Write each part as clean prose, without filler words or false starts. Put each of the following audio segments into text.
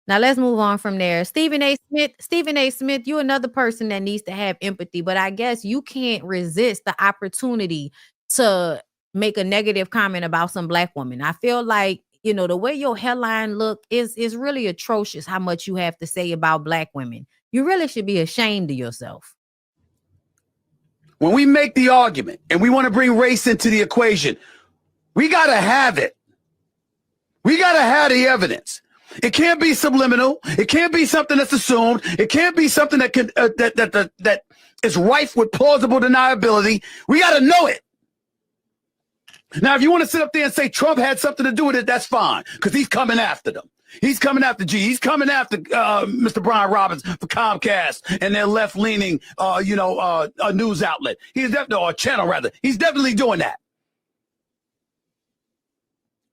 Now let's move on from there. Stephen A. Smith, you're another person that needs to have empathy, but I guess you can't resist the opportunity to make a negative comment about some black woman. I feel like, the way your headline look is really atrocious how much you have to say about black women. You really should be ashamed of yourself. When we make the argument and we want to bring race into the equation, we got to have it. We got to have the evidence. It can't be subliminal. It can't be something that's assumed. It can't be something that can that is rife with plausible deniability. We got to know it. Now, if you want to sit up there and say Trump had something to do with it, that's fine, because he's coming after them. He's coming after G. He's coming after Mr. Brian Robbins for Comcast and their left-leaning, a news outlet. He's definitely, or a channel rather. He's definitely doing that.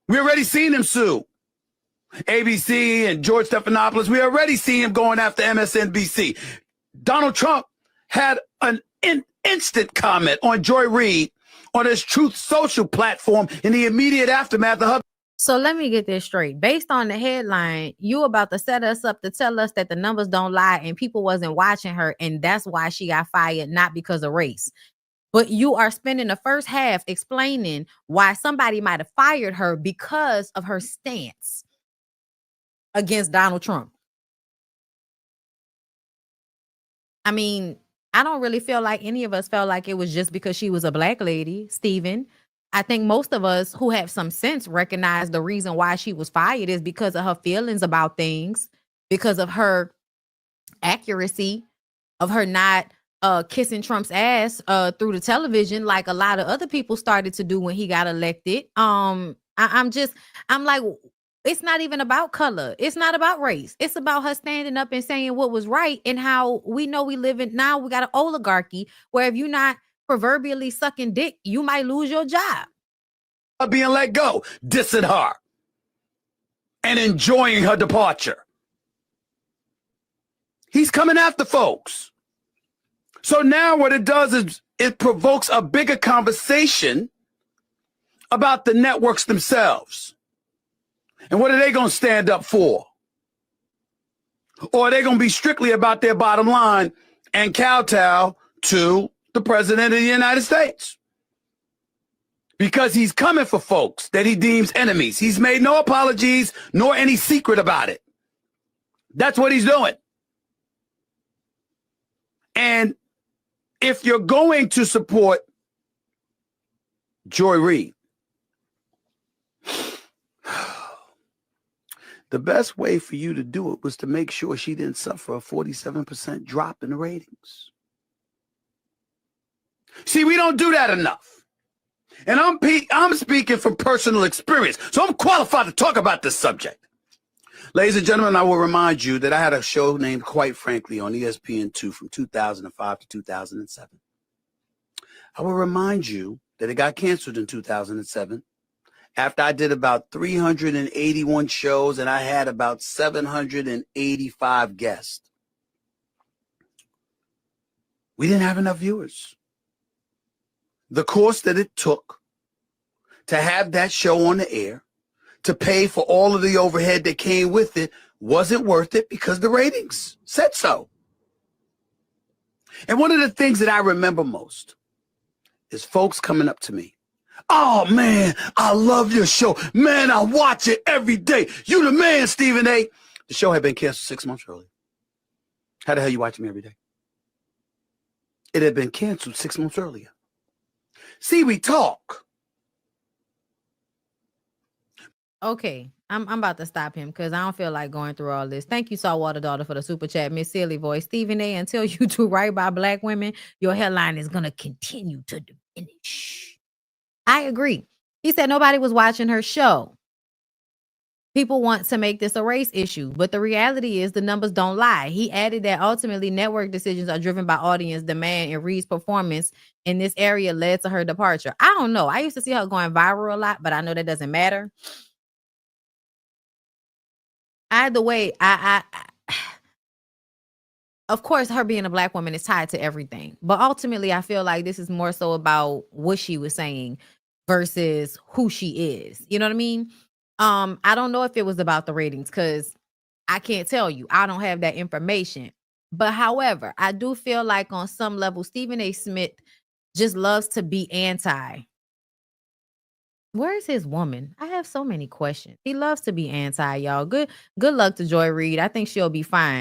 We already seen him sue ABC and George Stephanopoulos. We already seen him going after MSNBC. Donald Trump had an instant comment on Joy Reid on his Truth Social platform in the immediate aftermath of her. So let me get this straight. Based on the headline, you about to set us up to tell us that the numbers don't lie and people wasn't watching her, and that's why she got fired, not because of race. But you are spending the first half explaining why somebody might have fired her because of her stance against Donald Trump. I mean, I don't really feel like any of us felt like it was just because she was a black lady, Stephen. I think most of us who have some sense recognize the reason why she was fired is because of her feelings about things, because of her accuracy, of her not kissing Trump's ass through the television like a lot of other people started to do when he got elected. I'm like, it's not even about color. It's not about race. It's about her standing up and saying what was right, and how we know we live in now. We got an oligarchy where if you're not proverbially sucking dick, you might lose your job. Being let go, dissing her, and enjoying her departure. He's coming after folks. So now what it does is it provokes a bigger conversation about the networks themselves. And what are they going to stand up for? Or are they going to be strictly about their bottom line and kowtow to the president of the United States? Because he's coming for folks that he deems enemies. He's made no apologies nor any secret about it. That's what he's doing. And if you're going to support Joy Reid, the best way for you to do it was to make sure she didn't suffer a 47% drop in the ratings. See, we don't do that enough. And I'm speaking from personal experience, so I'm qualified to talk about this subject. Ladies and gentlemen, I will remind you that I had a show named Quite Frankly on ESPN2 from 2005 to 2007. I will remind you that it got canceled in 2007 after I did about 381 shows and I had about 785 guests. We didn't have enough viewers. The cost that it took to have that show on the air, to pay for all of the overhead that came with it, wasn't worth it because the ratings said so. And one of the things that I remember most is folks coming up to me. Oh, man, I love your show. Man, I watch it every day. You the man, Stephen A. The show had been canceled 6 months earlier. How the hell you watching me every day? It had been canceled 6 months earlier. See, we talk. Okay, I'm about to stop him because I don't feel like going through all this. Thank you, Saltwater Daughter, for the super chat. Miss Silly Voice. Stephen A., until you do right by black women, your headline is going to continue to diminish. I agree. He said nobody was watching her show. People want to make this a race issue, but the reality is the numbers don't lie. He added that ultimately network decisions are driven by audience demand, and Reid's performance in this area led to her departure. I don't know. I used to see her going viral a lot, but I know that doesn't matter. Either way, I of course, her being a black woman is tied to everything. But ultimately, I feel like this is more so about what she was saying versus who she is. You know what I mean? I don't know if it was about the ratings, because I can't tell you. I don't have that information. But however, I do feel like on some level, Stephen A. Smith just loves to be anti. Where's his woman? I have so many questions. He loves to be anti, y'all. Good luck to Joy Reid. I think she'll be fine.